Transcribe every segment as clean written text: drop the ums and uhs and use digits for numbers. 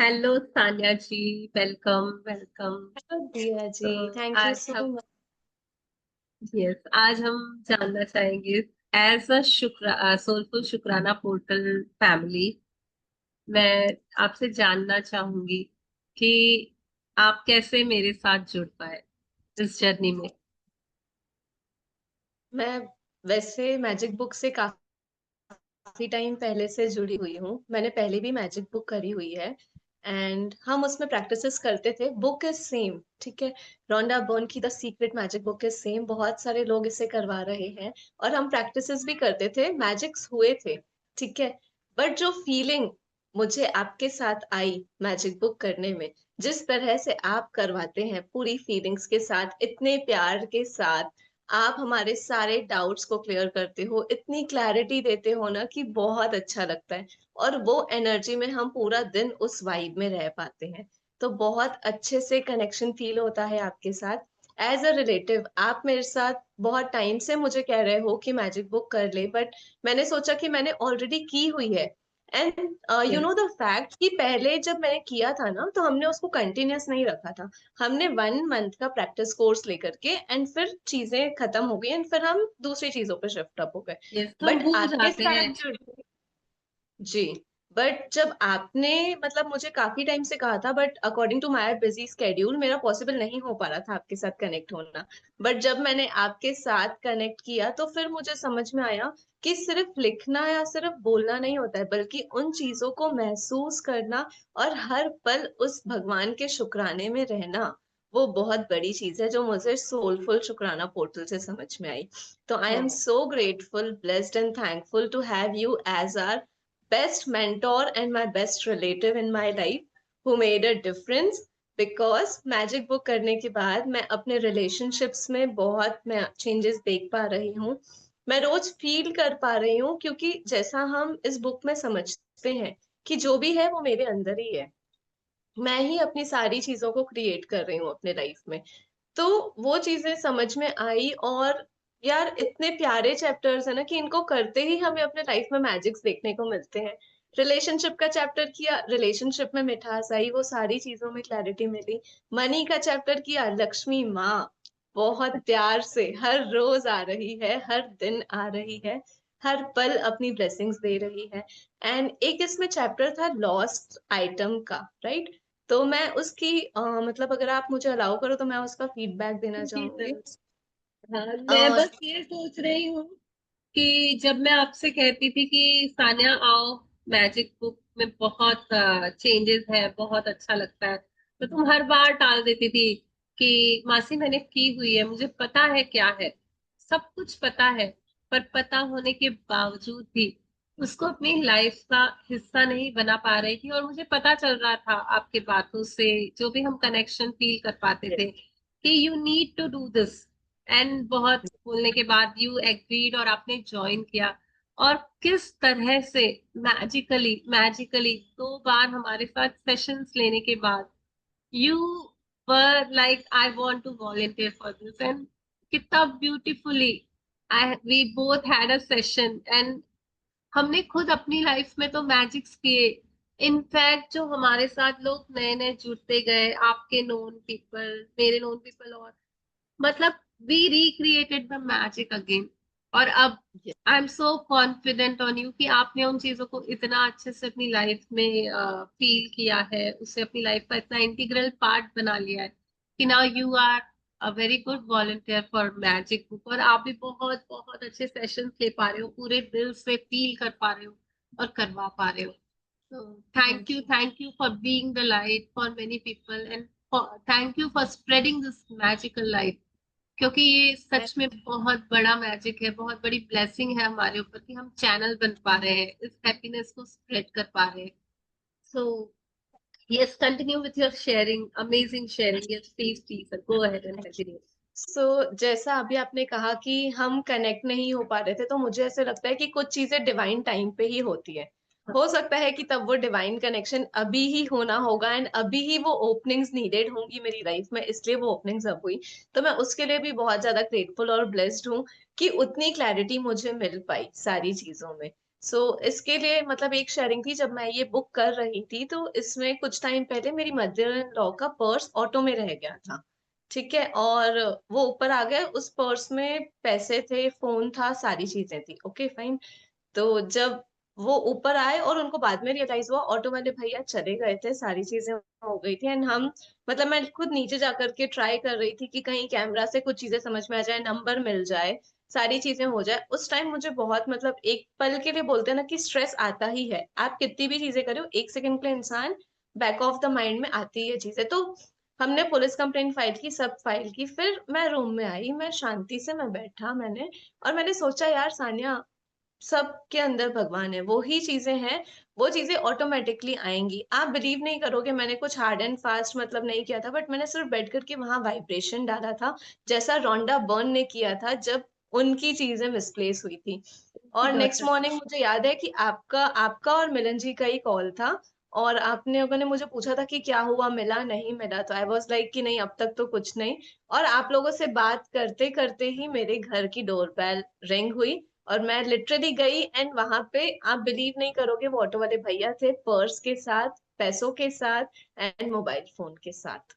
Hello Sanya ji. Welcome welcome. Hello Diya तो जी, thank you आज सो हम मच। यस आज हम जानना चाहेंगे एज अ सोलफुल शुक्राना पोर्टल फैमिली। मैं आपसे जानना चाहूंगी कि आप कैसे मेरे साथ जुड़ पाए इस जर्नी में। मैं वैसे मैजिक बुक से काफी टाइम पहले से जुड़ी हुई हूँ। मैंने पहले भी मैजिक बुक करी हुई है एंड हम उसमें प्रैक्टिसेस करते थे। बुक इज सेम, ठीक है। रोंडा बर्न की the secret magic book is same, बहुत सारे लोग इसे करवा रहे हैं और हम प्रैक्टिसेस भी करते थे, मैजिक्स हुए थे, ठीक है। बट जो फीलिंग मुझे आपके साथ आई मैजिक बुक करने में, जिस तरह से आप करवाते हैं पूरी फीलिंग्स के साथ, इतने प्यार के साथ आप हमारे सारे डाउट्स को क्लियर करते हो, इतनी क्लैरिटी देते हो ना कि बहुत अच्छा लगता है। और वो एनर्जी में हम पूरा दिन उस वाइब में रह पाते हैं। तो बहुत अच्छे से कनेक्शन फील होता है आपके साथ। एज अ रिलेटिव आप मेरे साथ बहुत टाइम से मुझे कह रहे हो कि मैजिक बुक कर ले, बट मैंने सोचा कि मैंने ऑलरेडी की हुई है। And you know yes. The fact कि पहले जब मैंने किया था ना, तो हमने उसको कंटिन्यूअस नहीं रखा था। हमने 1 मंथ का प्रैक्टिस कोर्स लेकर के एंड फिर चीजें खत्म हो गई एंड फिर हम दूसरी चीजों पर शिफ्ट अप हो गए। यस, हम बट भूल आपके जाते हैं। साथ जो जी, बट जब आपने मतलब मुझे काफ़ी टाइम से कहा था, but according to my busy schedule मेरा पॉसिबल नहीं हो पा रहा था आपके साथ कनेक्ट होना। बट जब मैंने आपके साथ कनेक्ट किया तो फिर मुझे समझ में आया कि सिर्फ़ लिखना या सिर्फ़ बोलना नहीं होता है, बल्कि उन चीज़ों को महसूस करना और हर पल उस भगवान के शुक्राने में रहना, वो बहुत बड़ी चीज़ है जो मुझे सोलफुल शुक्राना पोर्टल से समझ में आई। तो आई एम हाँ। So grateful, blessed and thankful to have you as our best mentor and my best relative in my life who made a difference, because magic book करने के बाद मैं अपने रिलेशनशिप्स में बहुत मैं चेंजेस देख पा रही हूँ। मैं रोज फील कर पा रही हूँ, क्योंकि जैसा हम इस बुक में समझते हैं कि जो भी है वो मेरे अंदर ही है। मैं ही अपनी सारी चीजों को क्रिएट कर रही हूँ अपने लाइफ में। तो वो चीज़ें समझ में आई और यार इतने प्यारे चैप्टर्स है ना कि इनको करते ही हमें अपने लाइफ में मैजिक्स देखने को मिलते हैं। रिलेशनशिप का चैप्टर किया, रिलेशनशिप में मिठास आई, वो सारी चीज़ों में क्लैरिटी मिली। मनी का चैप्टर किया, लक्ष्मी माँ बहुत प्यार से हर रोज आ रही है, हर दिन आ रही है, हर पल अपनी ब्लेसिंग्स दे रही है। एंड एक इसमें चैप्टर था लॉस्ट आइटम का, राइट? तो मैं उसकी मतलब अगर आप मुझे अलाउ करो तो मैं उसका फीडबैक देना जी चाहूंगी। जरूर। हाँ, अ, मैं बस ये सोच रही हूँ कि जब मैं आपसे कहती थी कि सान्या आओ, मैजिक बुक में बहुत चेंजेस है, बहुत अच्छा लगता है, तो तुम हर बार टाल देती थी कि मासी मैंने की हुई है, मुझे पता है क्या है, सब कुछ पता है। पर पता होने के बावजूद भी उसको अपनी लाइफ का हिस्सा नहीं बना पा रही थी। और मुझे पता चल रहा था आपके बातों से, जो भी हम कनेक्शन फील कर पाते थे, कि you need to do this. And बहुत बोलने के बाद यू एग्रीड और आपने ज्वाइन किया। और किस तरह से मैजिकली मैजिकली 2 बार हमारे साथ सेशंस लेने के बाद you were like I want to volunteer for this. And कितना beautifully I we both had a session, and हमने खुद अपनी लाइफ में तो मैजिक्स किए। इनफैक्ट जो हमारे साथ लोग नए नए जुड़ते गए, आपके नोन पीपल, मेरे नोन पीपल, और मतलब we recreated the magic again. और अब I am so confident on you कि आपने उन चीजों को इतना अच्छे से अपनी लाइफ में फील किया है, उसे अपनी लाइफ का इतना इंटीग्रल पार्ट बना लिया है कि now you are a very good volunteer for magic book. और आप भी बहुत बहुत अच्छे सेशंस ले पा रहे हो, पूरे दिल से फील कर पा रहे हो और करवा पा रहे हो। तो thank you. thank you for being the light for many people, and thank you for spreading this magical light। क्योंकि ये सच में बहुत बड़ा मैजिक है, बहुत बड़ी ब्लेसिंग है हमारे ऊपर कि हम चैनल बन पा रहे हैं, इस हैप्पीनेस को स्प्रेड कर पा रहे हैं। So yes, continue with your sharing, amazing sharing. Yes please please go ahead and thank you. Continue. So जैसा अभी आपने कहा कि हम कनेक्ट नहीं हो पा रहे थे, तो मुझे ऐसे लगता है कि कुछ चीजें डिवाइन टाइम पे ही होती है। हो सकता है कि तब वो डिवाइन कनेक्शन अभी ही होना होगा एंड अभी ही वो ओपनिंग्स नीडेड होंगी मेरी लाइफ में, इसलिए वो ओपनिंग्स अब हुई। तो मैं उसके लिए भी बहुत ज्यादा ग्रेटफुल और ब्लेस्ड हूँ कि उतनी क्लैरिटी मुझे मिल पाई सारी चीजों में। सो इसके लिए मतलब एक शेयरिंग थी, जब मैं ये बुक कर रही थी तो इसमें कुछ टाइम पहले मेरी मदर इन लॉ का पर्स ऑटो में रह गया था। ठीक है, और वो ऊपर आ गए, उस पर्स में पैसे थे, फोन था, सारी चीजें थी। Okay fine. तो जब वो ऊपर आए और उनको बाद में रियलाइज हुआ, ऑटो वाले भैया चले गए थे, सारी चीजें हो गई थी, एंड हम मतलब मैं खुद नीचे जाकर के ट्राई कर रही थी कि कहीं कैमरा से कुछ चीजें समझ में आ जाए, नंबर मिल जाए, सारी चीजें हो जाए। उस टाइम मुझे बहुत मतलब एक पल के लिए बोलते हैं ना कि स्ट्रेस आता ही है, आप कितनी भी चीजें करो, एक सेकंड के लिए इंसान बैक ऑफ द माइंड में आती है चीजें। तो हमने पुलिस कंप्लेंट फाइल की, सब फाइल की, फिर मैं रूम में आई, मैं शांति से मैं बैठा, मैंने और मैंने सोचा यार सानिया, सबके अंदर भगवान है, वो ही चीजें हैं, वो चीजें ऑटोमेटिकली आएंगी। आप बिलीव नहीं करोगे, मैंने कुछ हार्ड एंड फास्ट मतलब नहीं किया था, बट मैंने सिर्फ बैठ करके वहां वाइब्रेशन डाला था, जैसा रोंडा बर्न ने किया था जब उनकी चीजें मिसप्लेस हुई थी। और नेक्स्ट डॉटर। मॉर्निंग मुझे याद है कि आपका आपका और मिलन जी का ही कॉल था, और आपने लोगों ने मुझे पूछा था कि क्या हुआ, मिला नहीं मिला, तो आई वाज लाइक कि नहीं, अब तक तो कुछ नहीं। और आप लोगों से बात करते करते ही मेरे घर की डोरबेल रिंग हुई, और मैं लिटरली गई, एंड वहां पे आप बिलीव नहीं करोगे, वो ऑटो वाले भैया थे पर्स के साथ, पैसों के साथ, एंड मोबाइल फोन के साथ।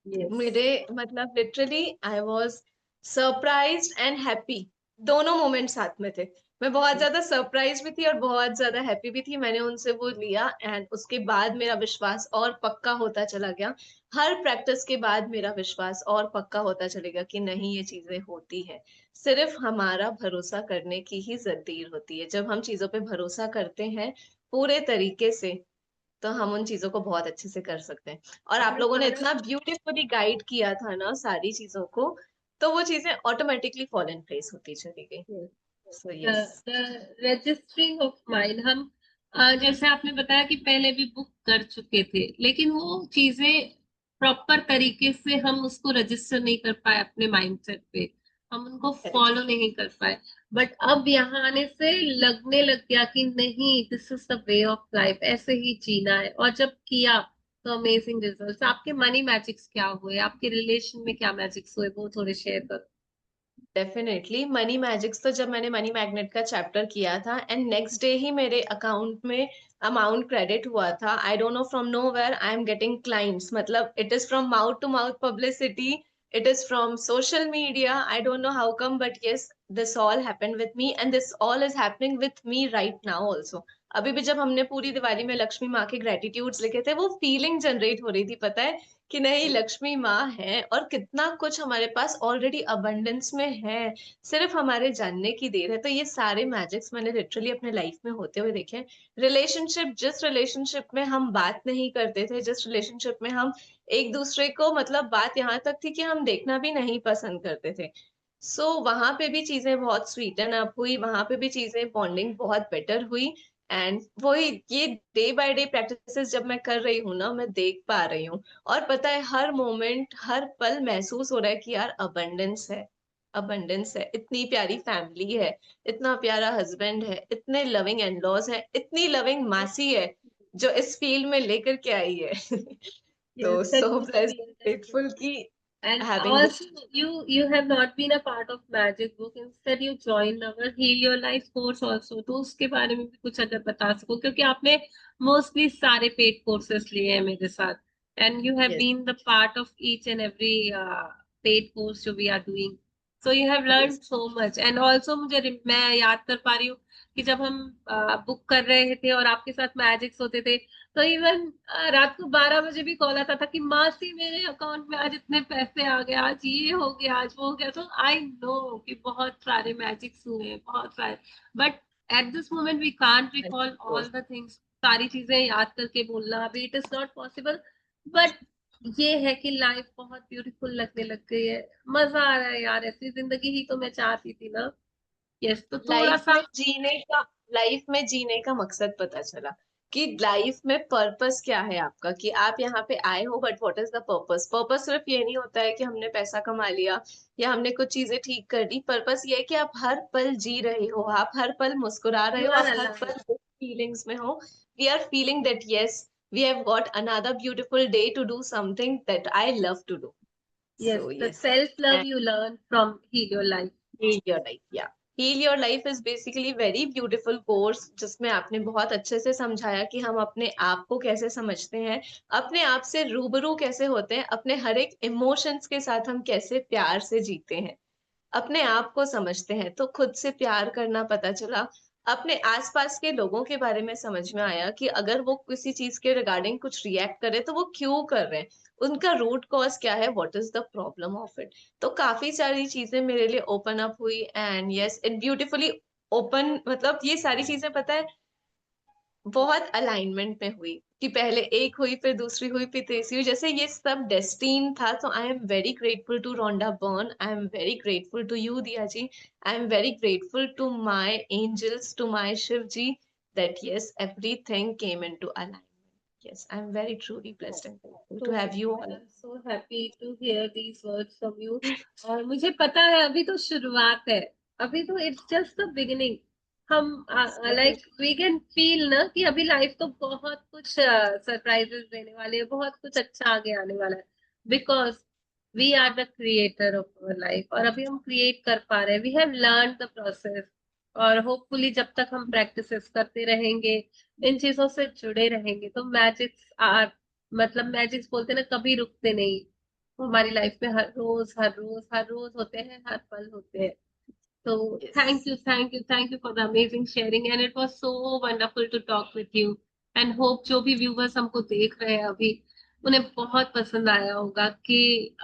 यस। मेरे मतलब literally I was surprised and happy, दोनों मोमेंट साथ में थे। मैं बहुत ज्यादा सरप्राइज भी थी और बहुत ज्यादा हैप्पी भी थी। मैंने उनसे वो लिया, एंड उसके बाद मेरा विश्वास और पक्का होता चला गया। हर प्रैक्टिस के बाद मेरा विश्वास और पक्का होता चलेगा कि नहीं, ये चीजें होती है, सिर्फ हमारा भरोसा करने की ही जरूरत होती है। जब हम चीजों पे भरोसा करते हैं पूरे तरीके से, तो हम उन चीजों को बहुत अच्छे से कर सकते हैं। और और आप लोगों ने हमारा इतना ब्यूटीफुली गाइड किया था ना सारी चीजों को, तो वो चीजें ऑटोमेटिकली फॉल इन प्लेस होती चली गई। So yes. Registering of mind, हम जैसे आपने बताया कि पहले भी बुक कर चुके थे, लेकिन वो चीजें प्रॉपर तरीके से हम उसको रजिस्टर नहीं कर पाए अपने माइंडसेट पे, हम उनको करेक्ट। फॉलो नहीं कर पाए। बट अब यहाँ आने से लगने लग गया कि नहीं, this is the way of life, ऐसे ही जीना है। और जब किया तो अमेजिंग रिजल्ट्स। आपके मनी मैजिक्स क्या हुए, आपके रिलेशन में क्या मैजिक्स हुए, वो थोड़े शेयर करो। डेफिनेटली मनी मैजिक्स, तो जब मैंने मनी मैग्नेट का चैप्टर किया था, एंड नेक्स्ट डे ही मेरे अकाउंट में अमाउंट क्रेडिट हुआ था। I don't know from nowhere I am getting clients, मतलब it is from mouth to mouth publicity, it is from social media, I don't know how come, but yes, this all happened with me, and this all is happening with me right now also. अभी भी जब हमने पूरी दिवाली में लक्ष्मी माँ के ग्रेटिट्यूड्स लिखे थे, वो फीलिंग जनरेट हो रही थी, पता है कि नहीं, लक्ष्मी माँ है, और कितना कुछ हमारे पास ऑलरेडी अबंडेंस में है, सिर्फ हमारे जानने की देर है। तो ये सारे मैजिक्स मैंने लिटरली अपने लाइफ में होते हुए देखे हैं। रिलेशनशिप, जिस रिलेशनशिप में हम बात नहीं करते थे, जिस रिलेशनशिप में हम एक दूसरे को मतलब बात यहाँ तक थी कि हम देखना भी नहीं पसंद करते थे, सो वहां पे भी चीजें बहुत स्वीटन अप हुई, वहां पे भी चीजें बॉन्डिंग बहुत बेटर हुई। एंड वही ये डे बाय डे प्रैक्टिसेस जब मैं कर रही हूँ ना, मैं देख पा रही हूँ, और पता है हर मोमेंट हर पल महसूस हो रहा है कि यार अबंडेंस है, अबंडेंस है, इतनी प्यारी फैमिली है, इतना प्यारा हस्बैंड है, इतने लविंग इन लॉज है, इतनी लविंग मासी है जो इस फील्ड में लेकर के आई है। Yes, तो that so is blessed, real, that's grateful real. की And having this. also, you have not been a part of Magic Book. Instead, you joined our Heal Your Life course also. तो उसके बारे में भी कुछ अगर बता सको, क्योंकि आपने मोस्टली सारे पेड कोर्सेज लिए हैं मेरे साथ, and you have yes. been the part of each and every paid course जो we are doing. So you have yes. learned so much. And also मैं याद कर पा रही हूँ कि जब हम बुक कर रहे थे और आपके साथ मैजिक्स होते थे, तो इवन रात को 12 बजे भी कॉल आता था कि मासी मेरे अकाउंट में आज इतने पैसे आ गए, आज ये हो गया, आज वो हो गया। तो आई नो कि बहुत सारे मैजिक्स हुए हैं, बहुत सारे। But at this moment we can't recall all the things, सारी चीजें याद करके बोलना अभी it is not possible. But ये है कि लाइफ बहुत ब्यूटीफुल लगने लग गई है, मजा आ रहा है यार, ऐसी जिंदगी ही तो मैं चाहती थी ना। यस, तो थोड़ा लाइफ सा। में जीने का लाइफ में जीने का मकसद पता चला कि लाइफ में पर्पस क्या है आपका, कि आप यहाँ पे आए हो, but what is the purpose. Purpose सिर्फ ये नहीं होता है कि हमने पैसा कमा लिया या हमने कुछ चीजें ठीक कर दी। पर्पस ये है कि आप हर पल जी रहे हो, आप हर पल मुस्कुरा रहे यू हो, आर आप हर अलाइव। पल फीलिंग्स में हो। We are feeling that yes, we have got another beautiful day to do something that I love to do. Yes, so the yes, self love and you learn from heal your life. Your life, या heal your life is basically very beautiful course, जिसमें आपने बहुत अच्छे से समझाया कि हम अपने आप को कैसे समझते हैं, अपने आप से रूबरू कैसे होते हैं, अपने हर एक इमोशंस के साथ हम कैसे प्यार से जीते हैं, अपने आप को समझते हैं, तो खुद से प्यार करना पता चला। अपने आसपास के लोगों के बारे में समझ में आया कि अगर वो किसी चीज के रिगार्डिंग कुछ रिएक्ट करे तो वो क्यों कर रहे हैं, उनका रूट कॉज क्या है, what is the problem of it. तो काफी सारी चीजें मेरे लिए ओपन अप हुई, and yes it beautifully open, मतलब ये सारी चीजें पता है बहुत अलाइनमेंट में हुई कि पहले एक हुई, फिर दूसरी हुई, फिर तीसरी हुई, जैसे ये सब डेस्टीन था। तो I am very grateful to Rhonda Byrne, I am very grateful to you Diya ji, I am very grateful to my angels, to my Shiv ji, that yes everything came into alignment. Yes I am very truly blessed and thankful to have you all. I'm so happy to hear these words from you. और मुझे पता है अभी तो शुरुआत है, अभी तो इट्स जस्ट द बिगिनिंग। हम लाइक वी कैन फील ना कि अभी लाइफ तो बहुत कुछ सरप्राइजेस देने वाले हैं, बहुत कुछ अच्छा आगे आने वाला है, because we are the creator of our life. और अभी हम क्रिएट कर पा रहे हैं, we have learn the process. और होपफुली जब तक हम प्रैक्टिसेस करते रहेंगे, इन चीजों से जुड़े रहेंगे, तो मैजिक्स आर, मतलब मैजिक्स बोलते हैं ना, कभी रुकते नहीं। वो हमारी लाइफ में हर रोज हर रोज हर रोज होते हैं, हर पल होते हैं। तो yes thank you for the amazing sharing, and it was so wonderful to talk with you. And hope जो भी व्यूवर्स हमको देख रहे हैं अभी, उन्हें बहुत पसंद आया होगा कि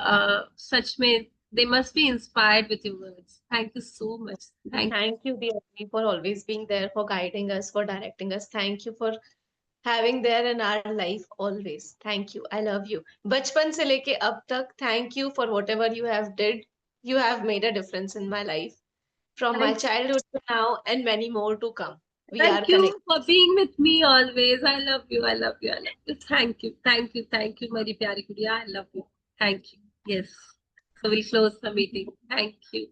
सच में they must be inspired with your words. Thank you so much, thank you. Thank you Diya for always being there, for guiding us, for directing us. Thank you for having there in our life always. Thank you. I love you. बचपन से लेके अब तक, thank you for whatever you have did. You have made a difference in my life from my thank childhood to now and many more to come. We are Thank you connected. for being with me always. I love you. I love you. I love you. Thank you. Thank you. Thank you, मेरी प्यारी गुड़िया. I love you. Thank you. Yes. So we'll close the meeting. Thank you.